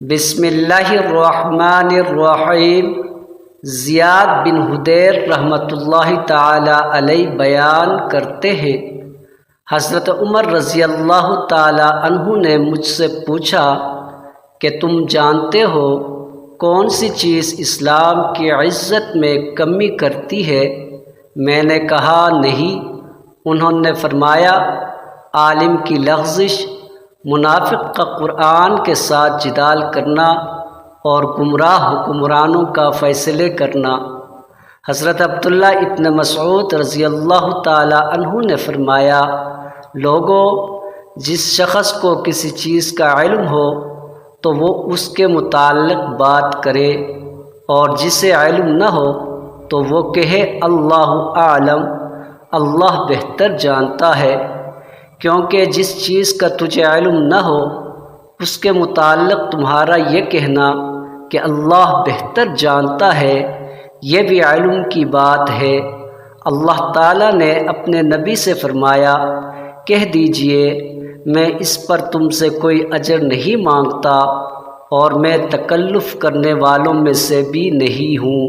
بسم اللہ الرحمن الرحیم۔ زیاد بن حدیر رحمۃ اللہ تعالی علیہ بیان کرتے ہیں، حضرت عمر رضی اللہ تعالی عنہ نے مجھ سے پوچھا کہ تم جانتے ہو کون سی چیز اسلام کی عزت میں کمی کرتی ہے؟ میں نے کہا نہیں۔ انہوں نے فرمایا عالم کی لغزش، منافق کا قرآن کے ساتھ جدال کرنا اور گمراہ حکمرانوں کا فیصلے کرنا۔ حضرت عبداللہ ابن مسعود رضی اللہ تعالی عنہ نے فرمایا، لوگو، جس شخص کو کسی چیز کا علم ہو تو وہ اس کے متعلق بات کرے، اور جسے علم نہ ہو تو وہ کہے اللہ اعلم، اللہ بہتر جانتا ہے۔ کیونکہ جس چیز کا تجھے علم نہ ہو اس کے متعلق تمہارا یہ کہنا کہ اللہ بہتر جانتا ہے، یہ بھی علم کی بات ہے۔ اللہ تعالیٰ نے اپنے نبی سے فرمایا، کہہ دیجئے میں اس پر تم سے کوئی اجر نہیں مانگتا اور میں تکلف کرنے والوں میں سے بھی نہیں ہوں۔